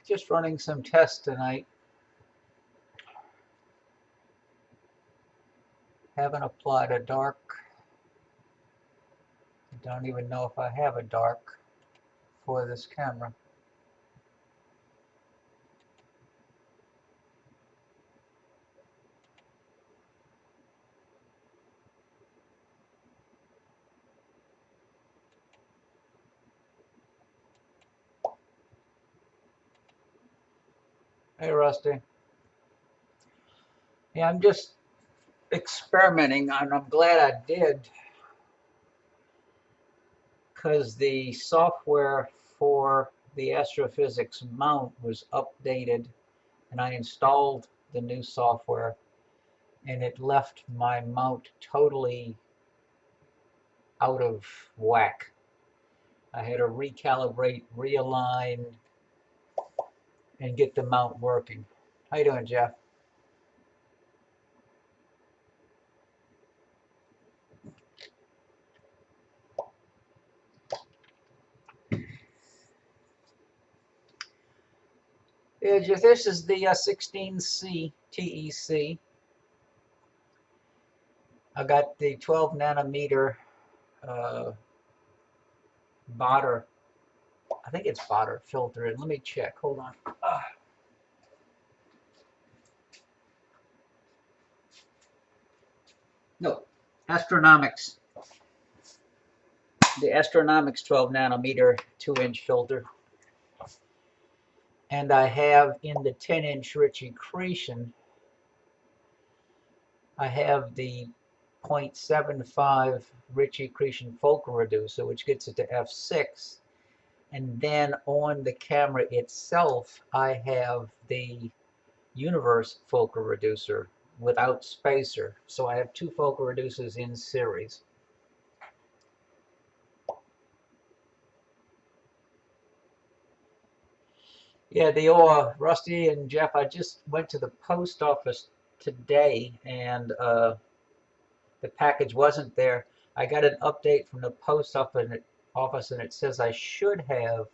Just running some tests tonight. Haven't applied a dark. I don't even know if I have a dark for this camera. Hey, Rusty. Yeah, I'm just experimenting, and I'm glad I did, because the software for the astrophysics mount was updated, and I installed the new software, and it left my mount totally out of whack. I had to recalibrate, realign, and get the mount working. How you doing, Jeff? Yeah, Jeff, this is the 16C TEC. I got the 12 nanometer Botter. I think it's Botter filter. Let me check. Hold on. No, Astronomics. The Astronomik's 12 nanometer 2-inch filter. And I have in the 10-inch Ritchie accretion, I have the 0.75 Ritchie accretion focal reducer, which gets it to f6. And then on the camera itself, I have the universe focal reducer without spacer. So I have two focal reducers in series. Yeah, Rusty and Jeff, I just went to the post office today, and the package wasn't there. I got an update from the post office, and it says I should have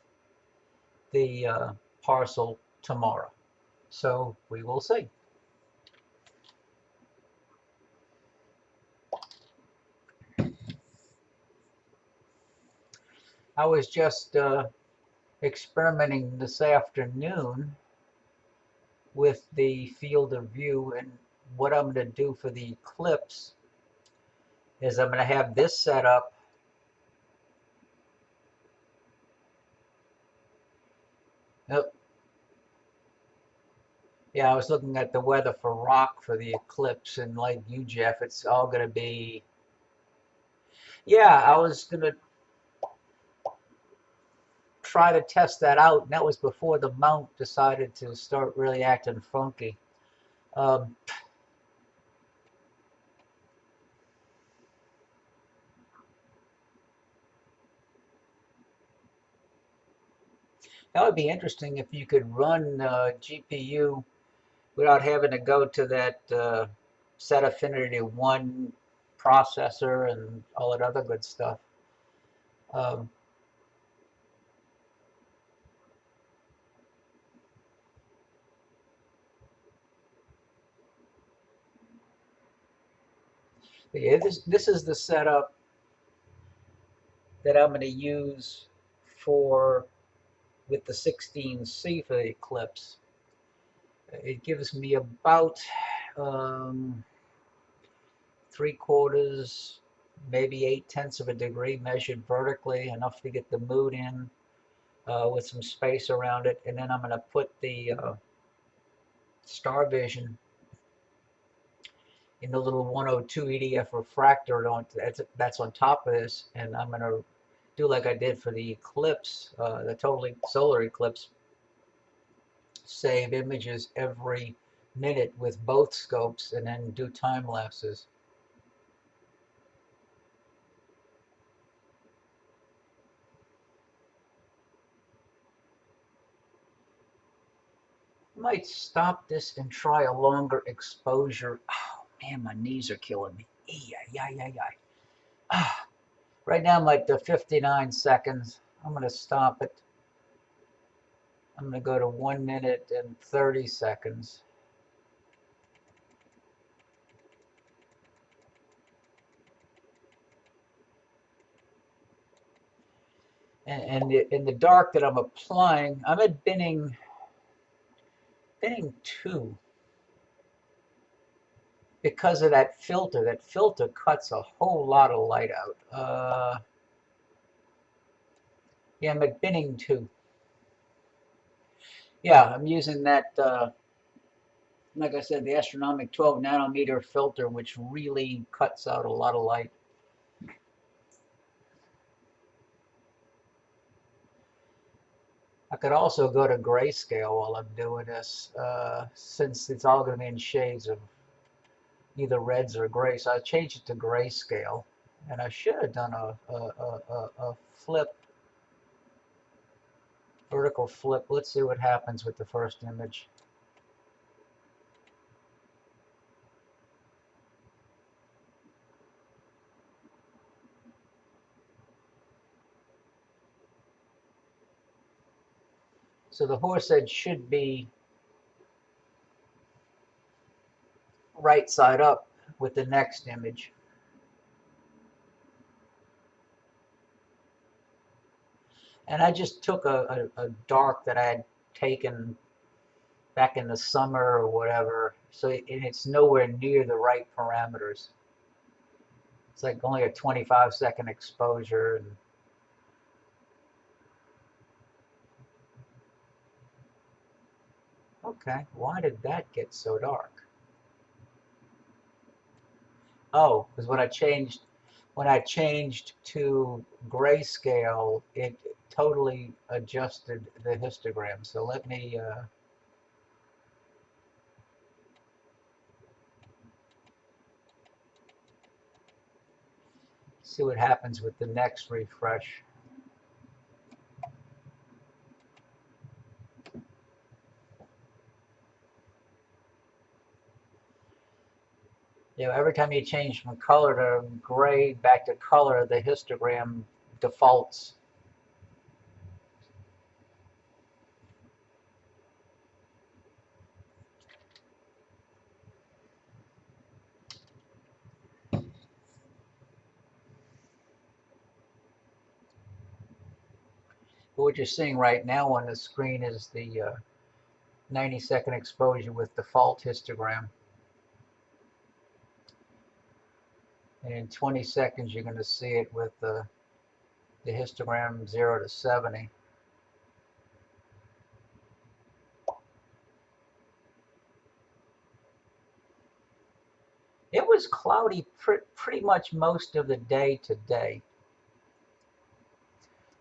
the parcel tomorrow. So we will see. I was just experimenting this afternoon with the field of view, and what I'm going to do for the eclipse is I'm going to have this set up. Yep. Yeah, I was looking at the weather for rock for the eclipse, and like you, Jeff, it's all going to be. Yeah, I was going to try to test that out, and that was before the mount decided to start really acting funky. Um, that would be interesting if you could run GPU without having to go to that set affinity 1 processor and all that other good stuff. Um, yeah, this is the setup that I'm going to use for with the 16C for the Eclipse. It gives me about 3/4, maybe 8/10 of a degree measured vertically, enough to get the mood in with some space around it. And then I'm going to put the star vision in the little 102 EDF refractor that's on top of this, and I'm going to do like I did for the eclipse, the totally solar eclipse, save images every minute with both scopes and then do time lapses. I might stop this and try a longer exposure. Oh man, my knees are killing me. Ah, right now I'm at the 59 seconds. I'm going to stop it. I'm going to go to 1 minute and 30 seconds. And in the dark that I'm applying, I'm at binning 2 because of that filter. That filter cuts a whole lot of light out. Yeah, I'm at binning 2. Yeah, I'm using that, like I said, the Astronomik 12 nanometer filter, which really cuts out a lot of light. I could also go to grayscale while I'm doing this, since it's all going to be in shades of either reds or gray. So I changed it to grayscale, and I should have done a flip, vertical flip. Let's see what happens with the first image. So the horse head should be right side up with the next image. And I just took a dark that I had taken back in the summer or whatever, so and it's nowhere near the right parameters. It's like only a 25-second exposure. And okay, why did that get so dark? Oh, because when I changed to grayscale, it totally adjusted the histogram. So let me see what happens with the next refresh. You know, every time you change from color to gray back to color, the histogram defaults. But what you're seeing right now on the screen is the 90-second exposure with default histogram. And in 20 seconds, you're going to see it with the histogram 0 to 70. It was cloudy pretty much most of the day today.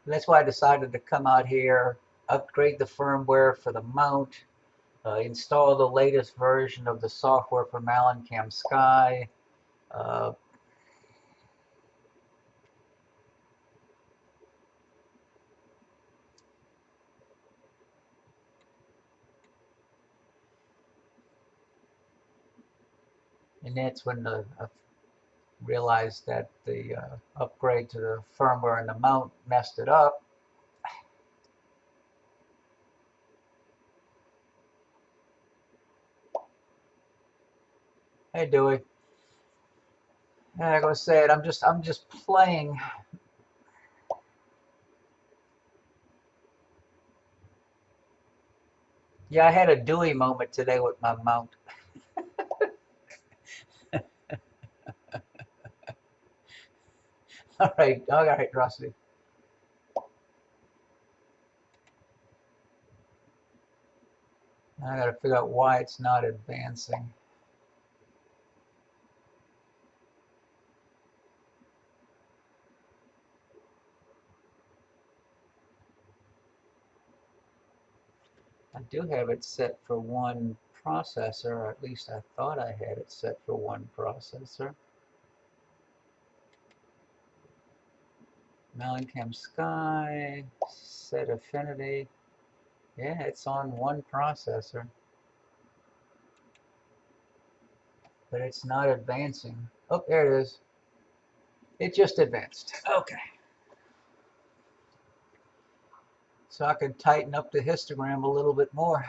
And that's why I decided to come out here, upgrade the firmware for the mount, install the latest version of the software for MallinCam Sky. And that's when I realized that the upgrade to the firmware and the mount messed it up. Hey Dewey. And like I was saying, I'm just playing. Yeah, I had a Dewey moment today with my mount. All right, Rusty. I got to figure out why it's not advancing. I do have it set for one processor, or at least I thought I had it set for one processor. MallinCam Sky, set affinity. Yeah, it's on one processor. But it's not advancing. Oh, there it is. It just advanced. Okay. so I can tighten up the histogram a little bit more.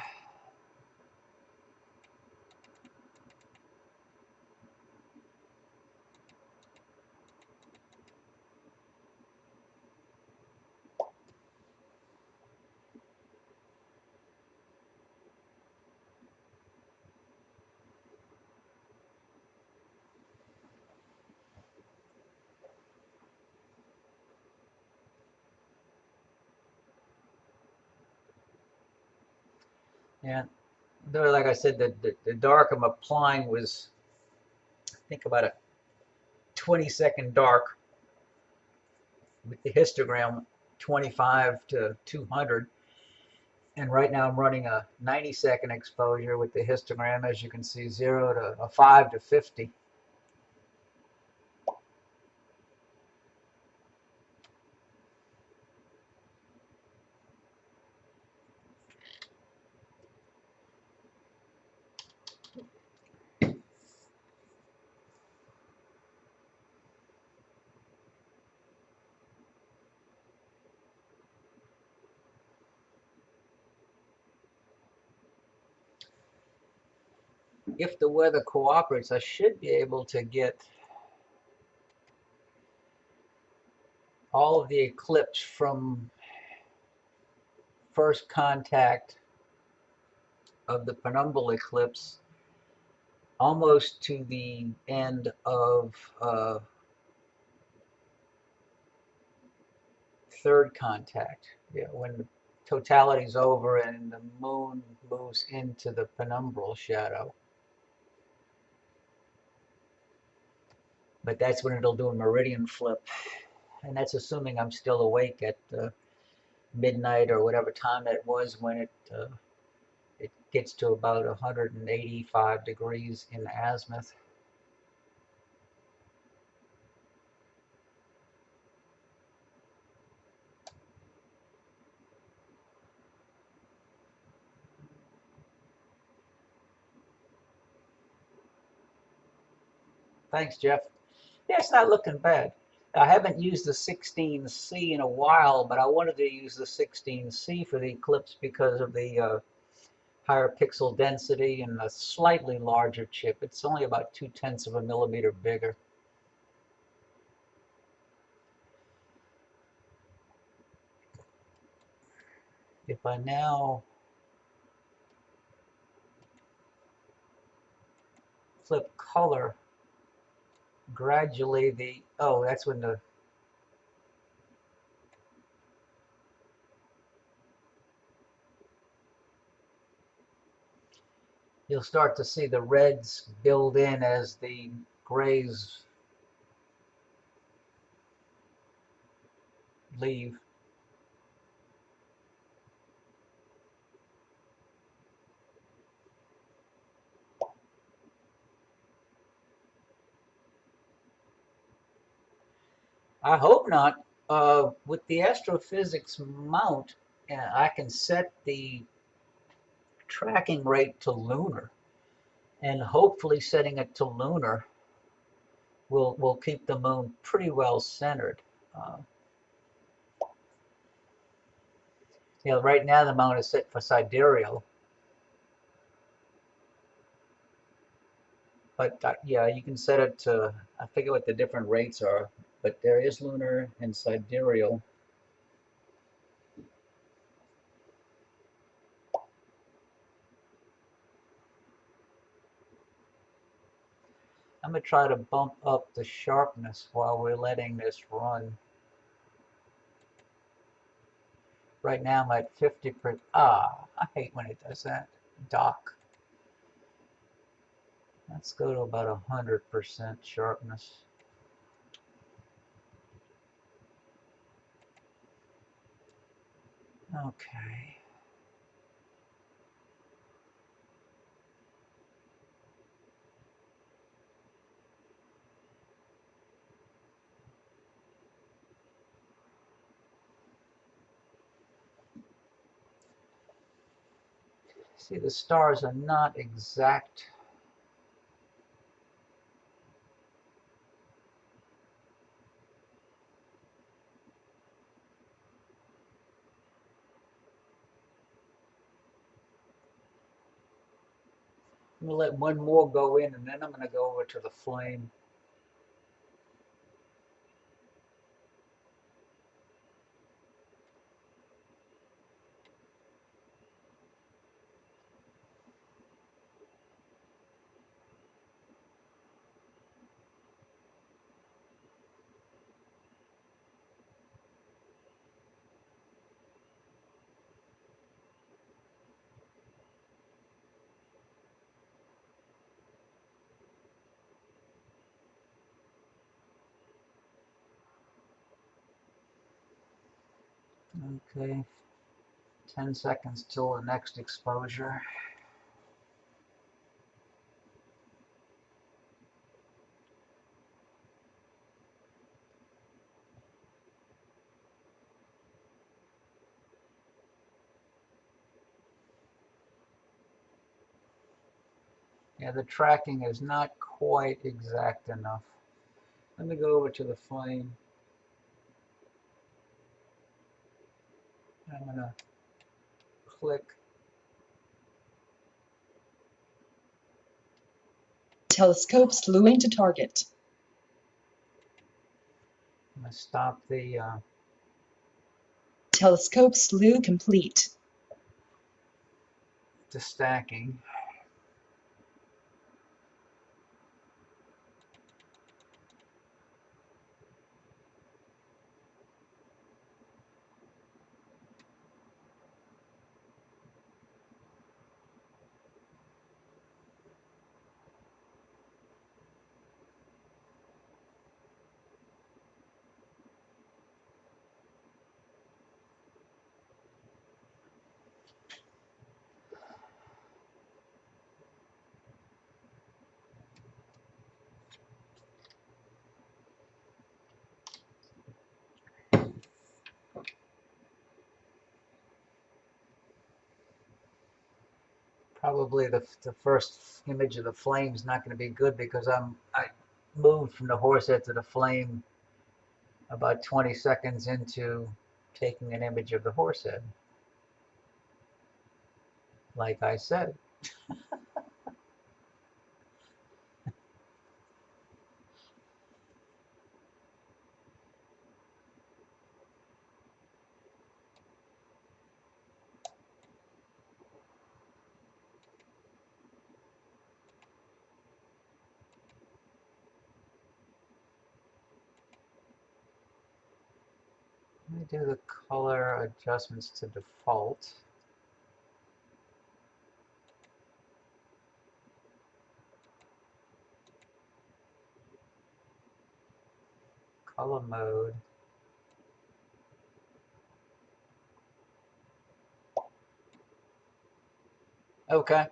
And there, like I said, the dark I'm applying was, I think, about a 20-second dark with the histogram 25 to 200. And right now I'm running a 90-second exposure with the histogram, as you can see, 0 to 5 to 50. If the weather cooperates, I should be able to get all of the eclipse from first contact of the penumbral eclipse almost to the end of third contact. Yeah, when the totality is over and the moon moves into the penumbral shadow. But that's when it'll do a meridian flip. And that's assuming I'm still awake at midnight or whatever time it was when it gets to about 185 degrees in azimuth. Thanks, Jeff. Yeah, it's not looking bad. I haven't used the 16C in a while, but I wanted to use the 16C for the eclipse because of the higher pixel density and a slightly larger chip. It's only about 0.2 of a millimeter bigger. If I now flip color, gradually oh, that's when you'll start to see the reds build in as the grays leave. I hope not. With the astrophysics mount, I can set the tracking rate to lunar, and hopefully setting it to lunar will keep the moon pretty well centered. Uh, right now the mount is set for sidereal, but yeah, you can set it to, I forget what the different rates are, but there is lunar and sidereal. I'm going to try to bump up the sharpness while we're letting this run. Right now I'm at 50%. I hate when it does that. Dock. Let's go to about 100% sharpness. Okay. See, the stars are not exact. I'm going to let one more go in, and then I'm going to go over to the flame. Okay, 10 seconds till the next exposure. Yeah, the tracking is not quite exact enough. Let me go over to the flame. I'm going to click. Telescope slewing to target. I'm going to stop the Telescope slew complete. stacking. Probably the first image of the flame is not going to be good because I moved from the horse head to the flame about 20 seconds into taking an image of the horse head. Like I said. Let me do the color adjustments to default. Color mode. Okay.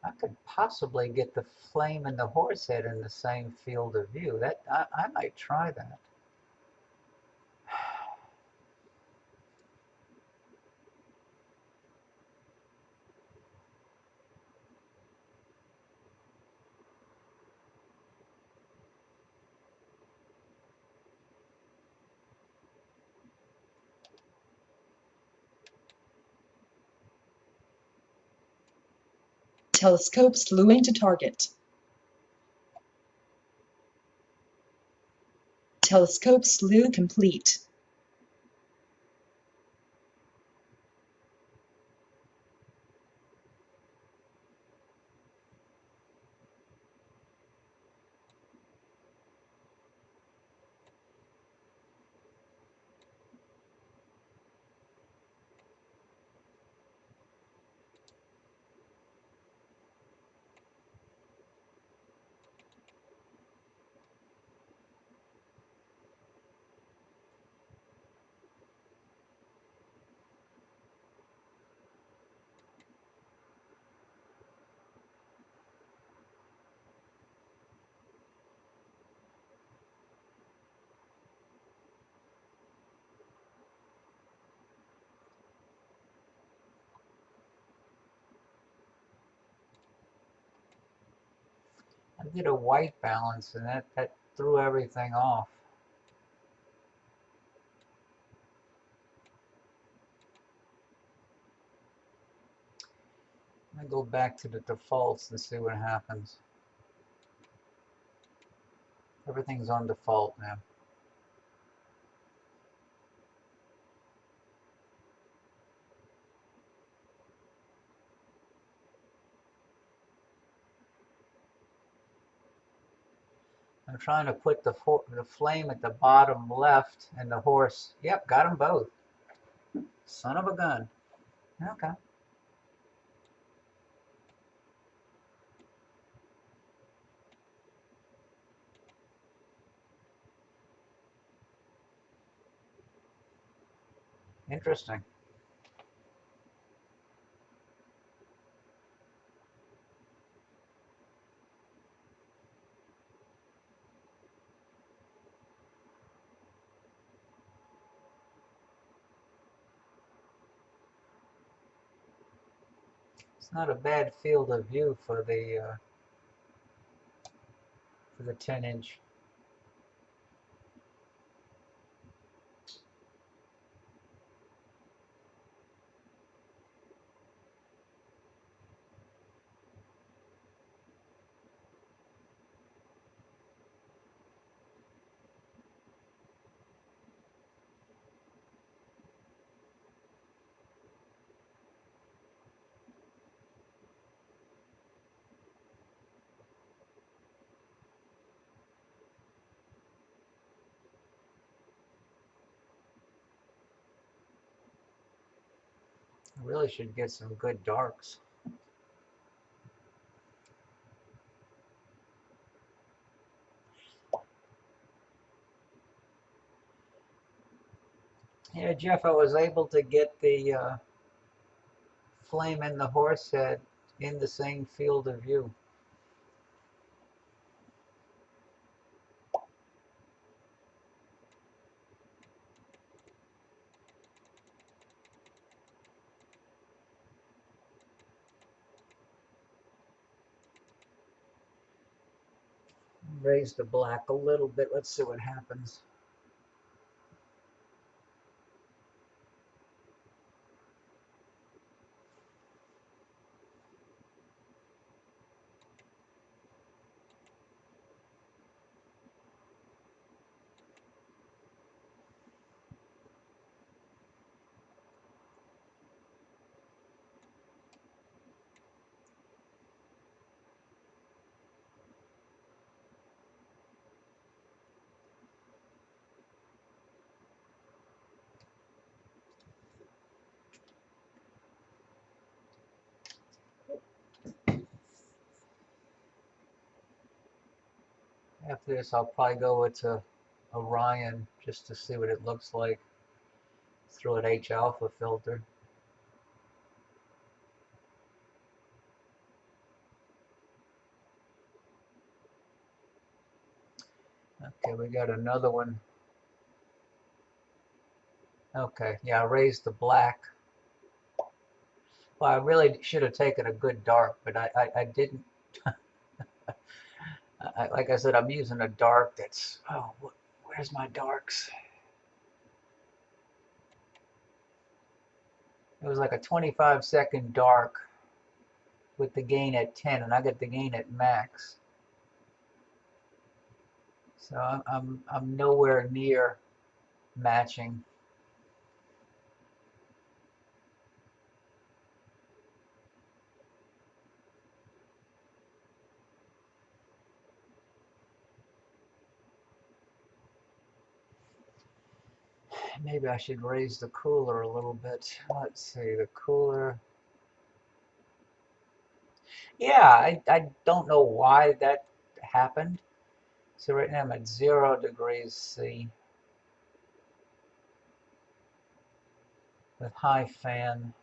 I could possibly get the flame and the horse head in the same field of view. That I might try that. Telescope slewing to target. Telescope slew complete. I did a white balance and that threw everything off. I go back to the defaults and see what happens. Everything's on default now. I'm trying to put the flame at the bottom left and the horse. Yep, got them both. Son of a gun. Okay. Interesting. It's not a bad field of view for the 10-inch. I really should get some good darks. Yeah, Jeff, I was able to get the flame and the horse head in the same field of view. Raise the black a little bit. Let's see what happens. After this, I'll probably go into Orion just to see what it looks like through an H alpha filter. Okay, we got another one. Okay, yeah, I raised the black. Well, I really should have taken a good dark, but I didn't. Like I said, I'm using a dark that's, oh, where's my darks? It was like a 25-second dark with the gain at 10, and I got the gain at max. So I'm nowhere near matching. Maybe I should raise the cooler a little bit. Let's see, the cooler. Yeah, I don't know why that happened. So right now I'm at 0 degrees C with high fan.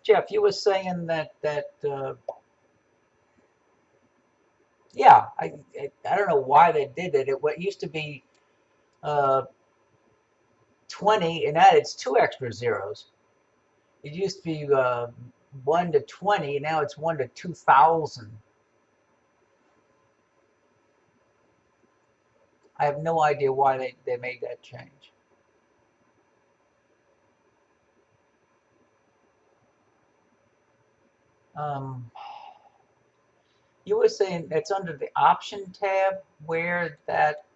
Jeff, you were saying that yeah, I don't know why they did it. It used to be 20, and now it's 2 extra zeros. It used to be 1 to 20, now it's 1 to 2,000. I have no idea why they made that change. Um, you were saying it's under the option tab where that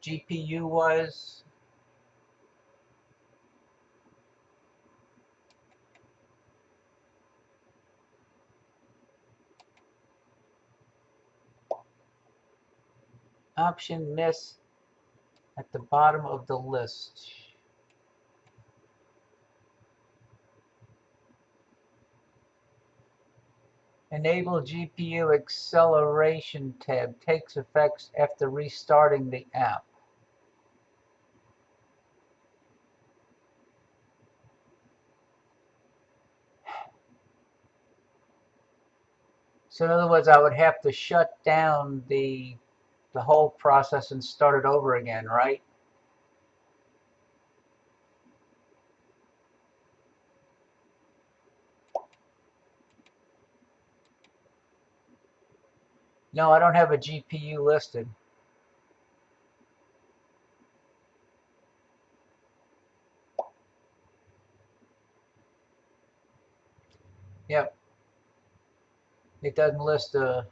GPU was. Option miss at the bottom of the list. Enable GPU acceleration tab takes effect after restarting the app. So in other words, I would have to shut down the whole process and start it over again, right? No, I don't have a GPU listed. Yep. It doesn't list the.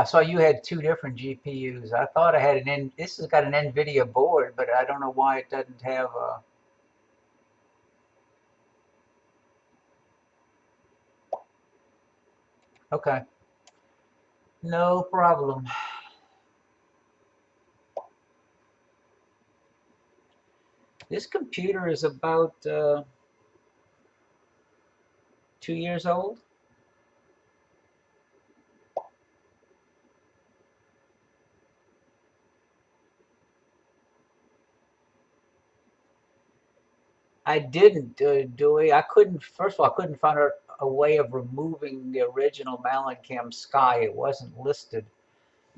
So you had two different GPUs. I thought I had this has got an NVIDIA board, but I don't know why it doesn't have a. Okay. No problem. This computer is about 2 years old. I didn't, Dewey. I couldn't, first of all, I couldn't find a way of removing the original MallinCam Sky. It wasn't listed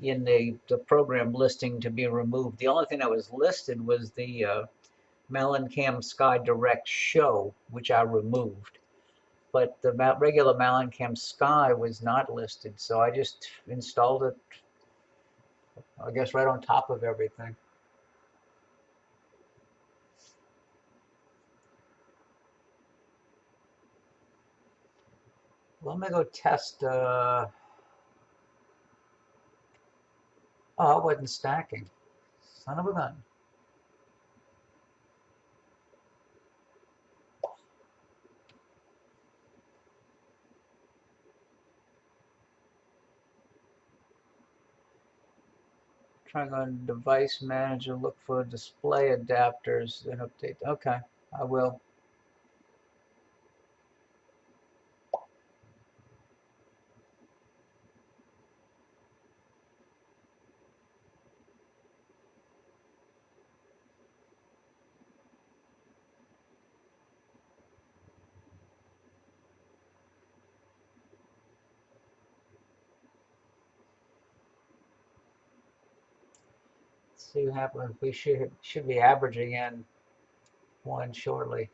in the program listing to be removed. The only thing that was listed was the MallinCam Sky Direct Show, which I removed. But the regular MallinCam Sky was not listed, so I just installed it, I guess, right on top of everything. Let me go test. Oh, I wasn't stacking. Son of a gun. Trying on device manager, look for display adapters, then update. Okay, I will. Let's see what happens. We should be averaging in one shortly.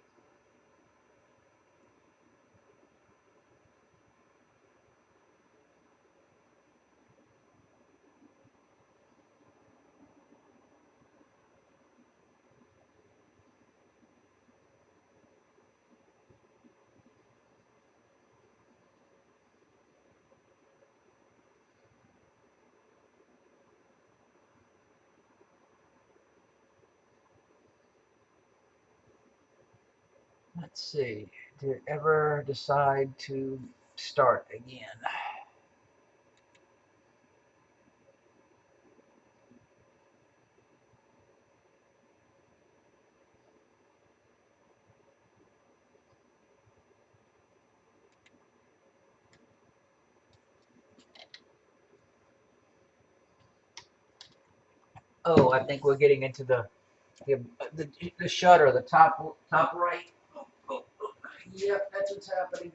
Let's see. Did it ever decide to start again? Oh, I think we're getting into the shutter, the top right. Oh, yep, that's what's happening.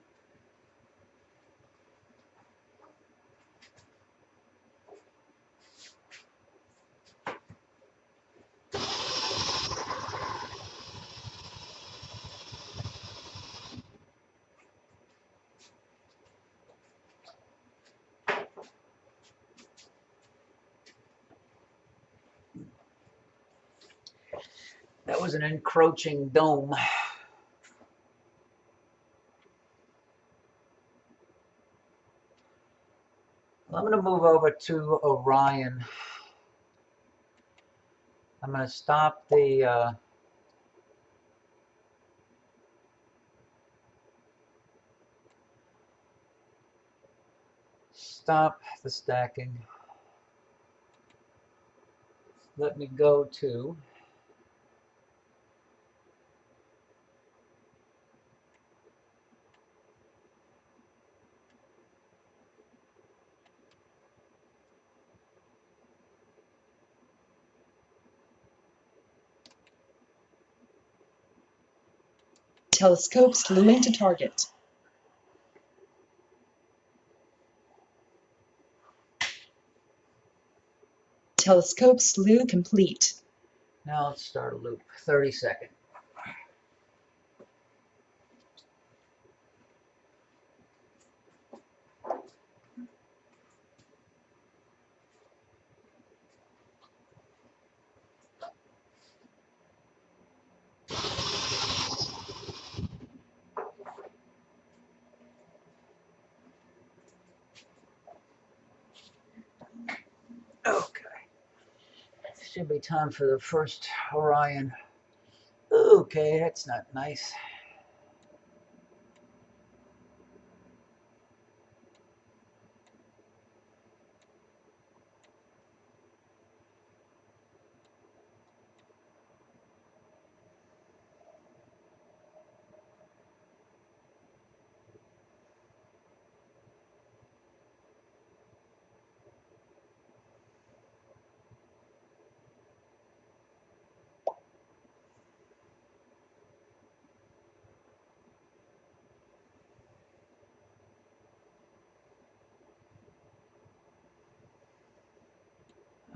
That was an encroaching dome. I'm going to move over to Orion. I'm going to stop the stacking. Let me go to Telescope slewing to target. Telescope slew complete. now let's start a loop. 30 seconds. Okay. Should be time for the first Orion. Okay, that's not nice.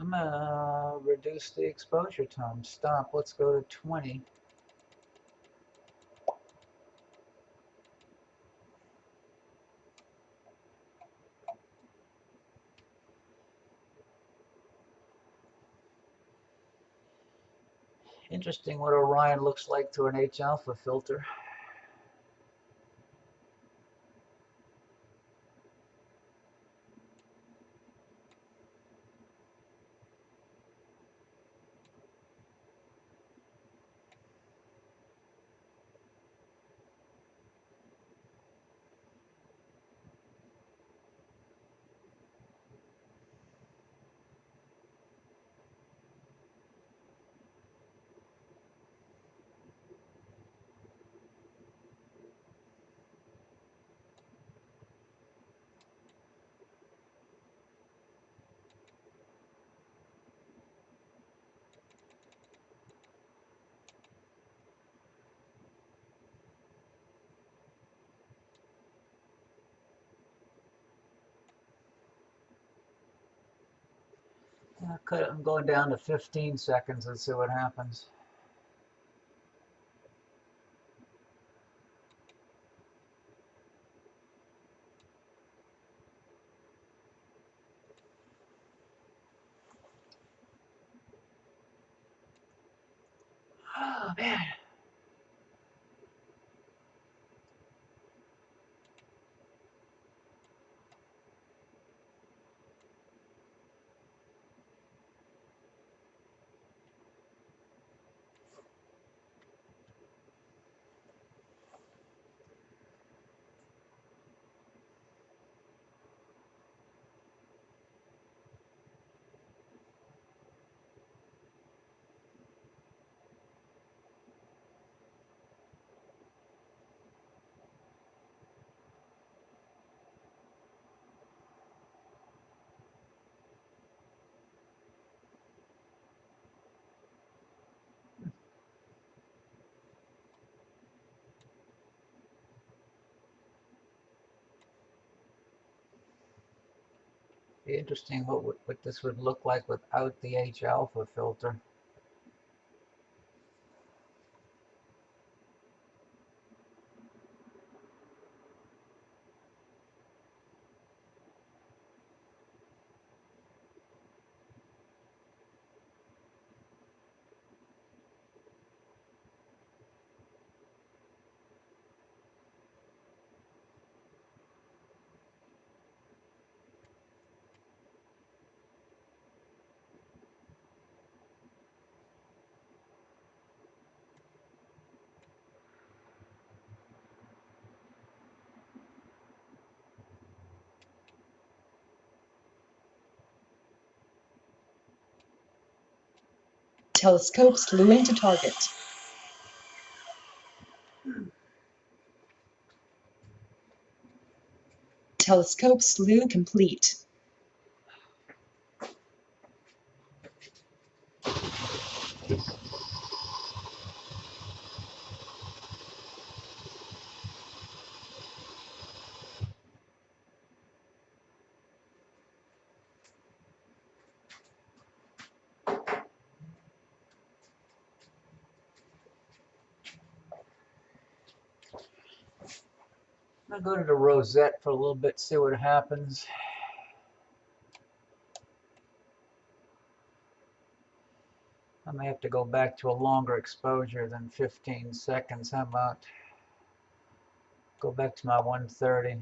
I'm gonna reduce the exposure time. Stop. Let's go to 20. Interesting what Orion looks like through an H-alpha filter. I'm going down to 15 seconds. Let's see what happens. Oh, man. Be interesting what this would look like without the H-alpha filter. Telescope slewing to target. Telescope slew complete. I'm going to go to the rosette for a little bit, see what happens. I may have to go back to a longer exposure than 15 seconds. How about go back to my 130?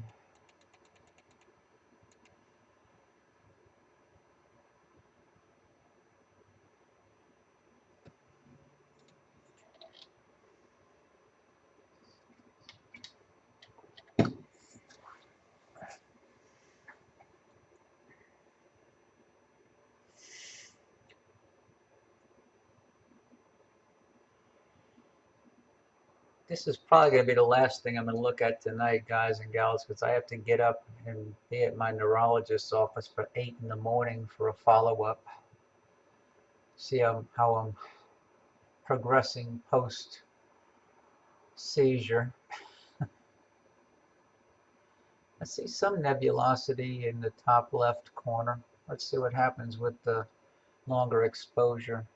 This is probably going to be the last thing I'm going to look at tonight, guys and gals, because I have to get up and be at my neurologist's office for 8 in the morning for a follow-up. See how I'm progressing post-seizure. I see some nebulosity in the top left corner. Let's see what happens with the longer exposure.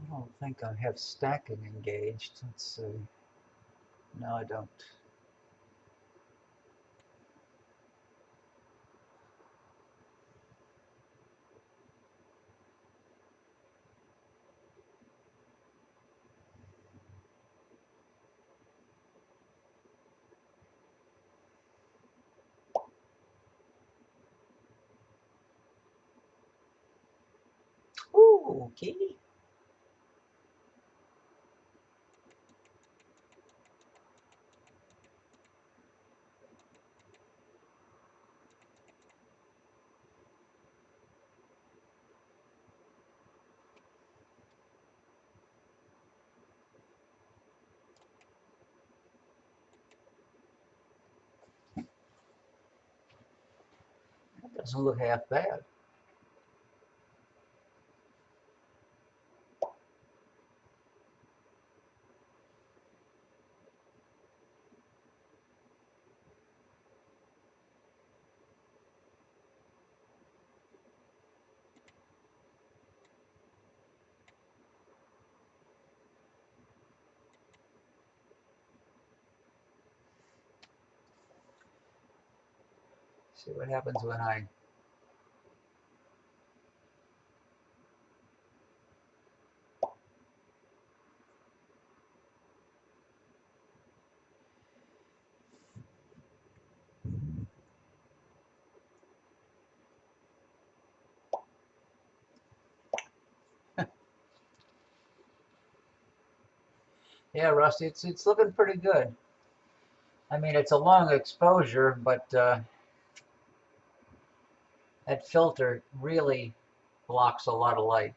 I don't think I have stacking engaged. Let's see. No, I don't. Ooh, okay. That doesn't look half bad. See what happens when I yeah, Rusty, it's looking pretty good. I mean, it's a long exposure, but that filter really blocks a lot of light.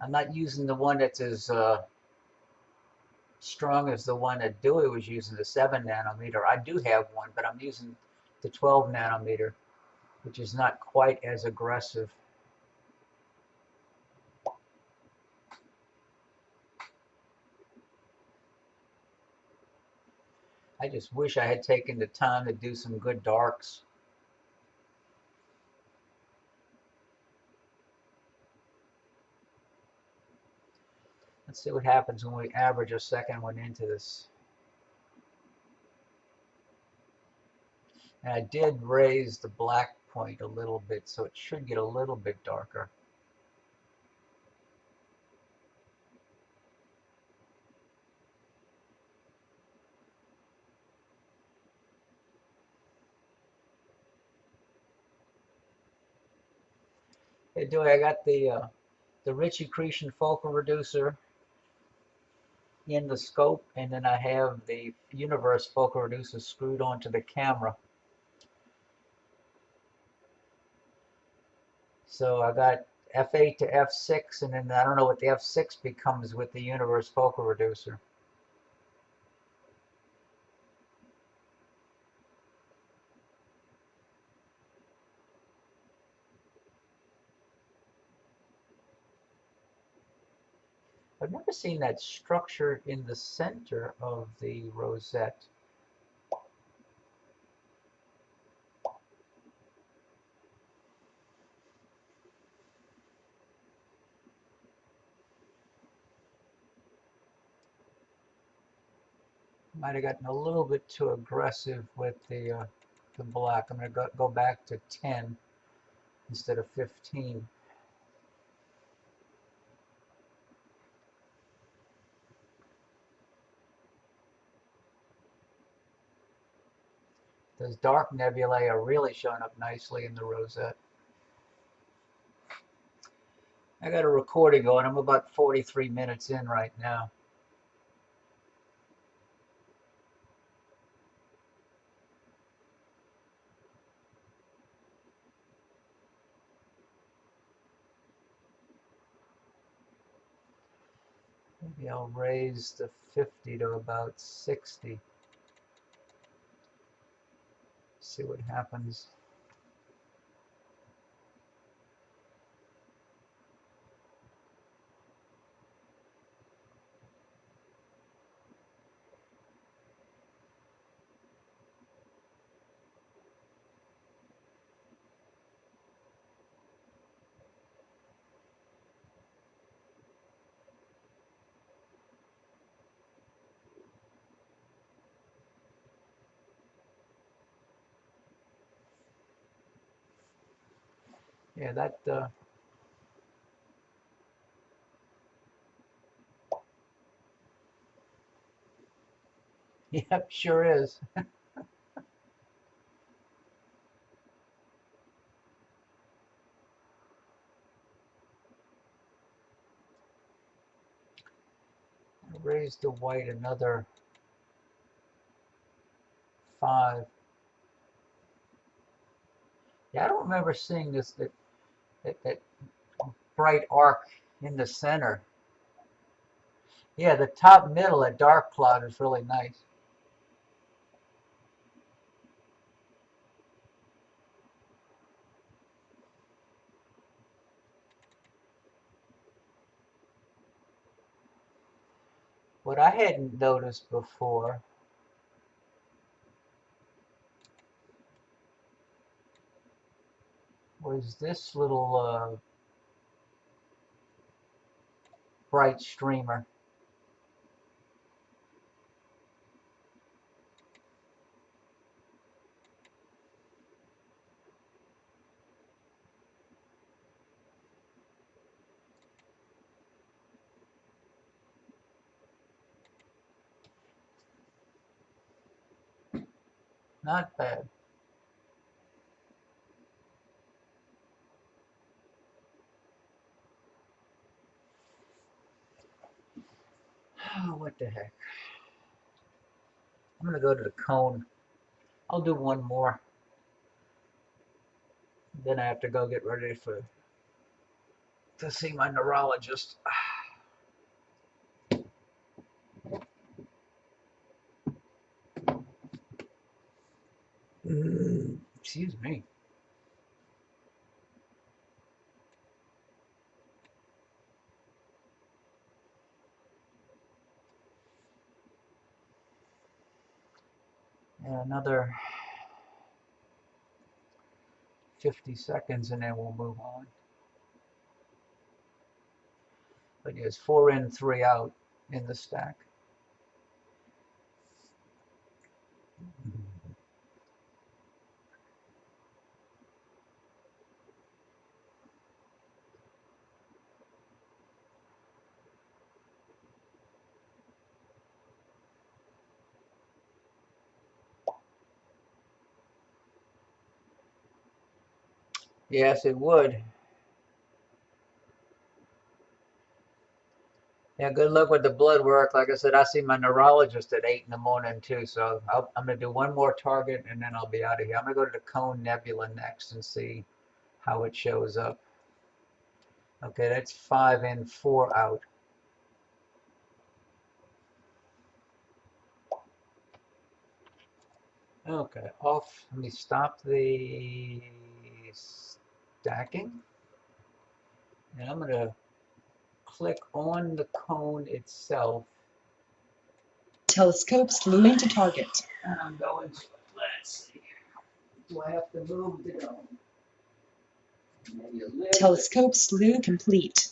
I'm not using the one that's as strong as the one that Dewey was using, the 7 nanometer. I do have one, but I'm using the 12 nanometer, which is not quite as aggressive. I just wish I had taken the time to do some good darks. Let's see what happens when we average a second one into this. And I did raise the black point a little bit, so it should get a little bit darker. Hey, Dewey, I got the rich accretion focal reducer in the scope, and then I have the universe focal reducer screwed onto the camera. So I got f8 to f6, and then I don't know what the f6 becomes with the universe focal reducer. I've never seen that structure in the center of the rosette. Might have gotten a little bit too aggressive with the black. I'm going to go back to 10 instead of 15. Those dark nebulae are really showing up nicely in the rosette. I got a recording going. I'm about 43 minutes in right now. Maybe I'll raise the 50 to about 60. See what happens. Yeah, that yep, sure is. Raise the white another 5. Yeah, I don't remember seeing this that bright arc in the center. Yeah, the top middle, that dark cloud is really nice. What I hadn't noticed before was this little bright streamer. Not bad. Oh, what the heck. I'm going to go to the cone. I'll do one more. Then I have to go get ready to see my neurologist. Excuse me. And another 50 seconds and then we'll move on. But yes, 4 in, 3 out in the stack. Yes, it would. Yeah, good luck with the blood work. Like I said, I see my neurologist at 8 in the morning too. So I'm going to do one more target and then I'll be out of here. I'm going to go to the Cone Nebula next and see how it shows up. Okay, that's 5 in, 4 out. Okay, off. Let me stop the stacking. And I'm going to click on the cone itself. Telescope slewing to target. And I'm going to, let's see, do I have to move the dome? Maybe a little bit. Telescope slew complete.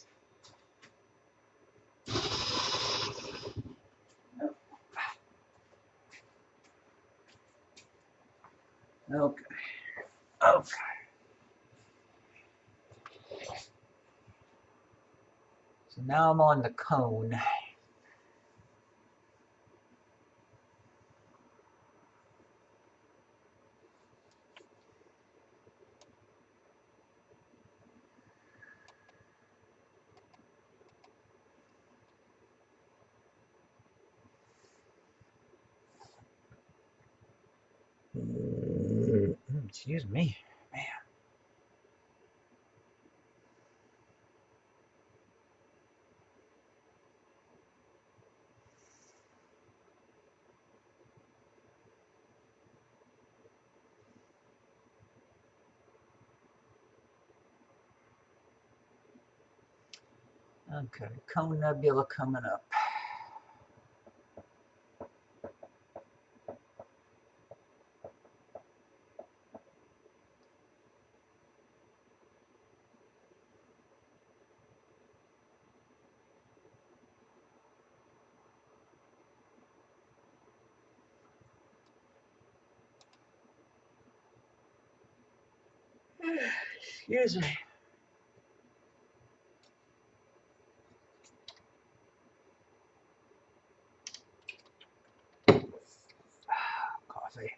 Okay. Okay. So now I'm on the cone. Excuse me. Man. Okay, Cone Nebula coming up. Excuse me. Coffee.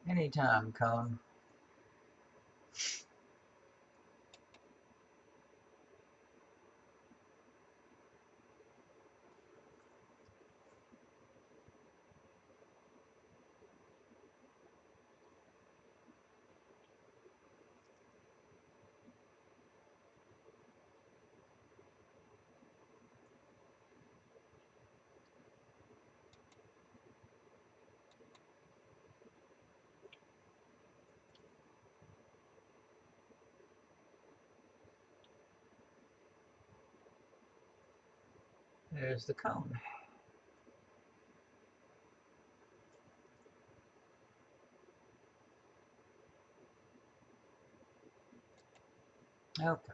Anytime, Cone. There's the cone. Okay.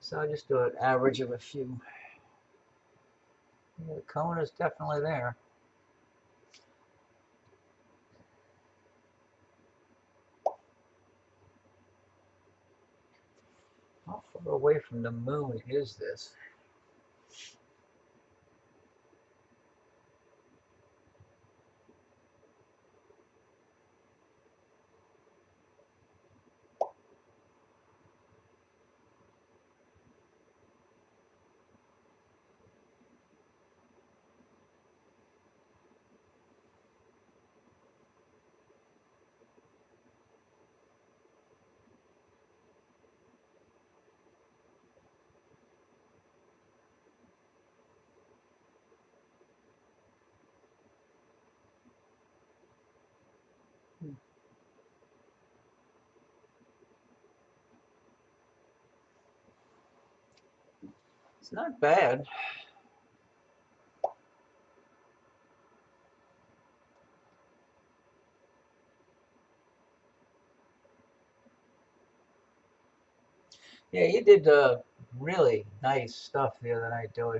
So I just do an average of a few. Yeah, the cone is definitely there. How far away from the moon is this? It's not bad. Yeah, you did really nice stuff the other night, Joey.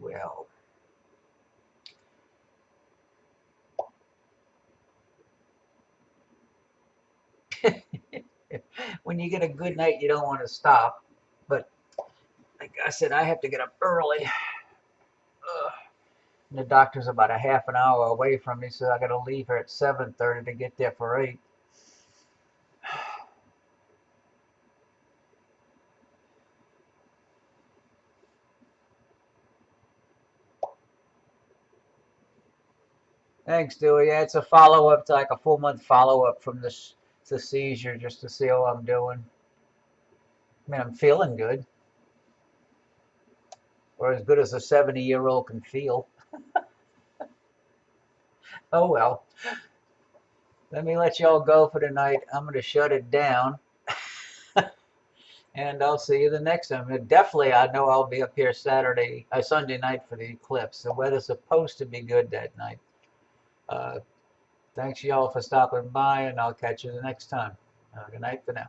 well. When you get a good night, you don't want to stop. But like I said, I have to get up early. And the doctor's about a half an hour away from me, so I got to leave here at 7:30 to get there for 8. Thanks, Dewey. Yeah, it's a follow-up, to like a full-month follow-up from this the seizure, just to see how I'm doing. I mean, I'm feeling good, or as good as a 70-year-old can feel. Oh well. Let me let y'all go for tonight. I'm going to shut it down. And I'll see you the next time. Definitely, I know I'll be up here Sunday night for the eclipse. The weather's supposed to be good that night. Thanks y'all for stopping by, and I'll catch you the next time. Good night for now.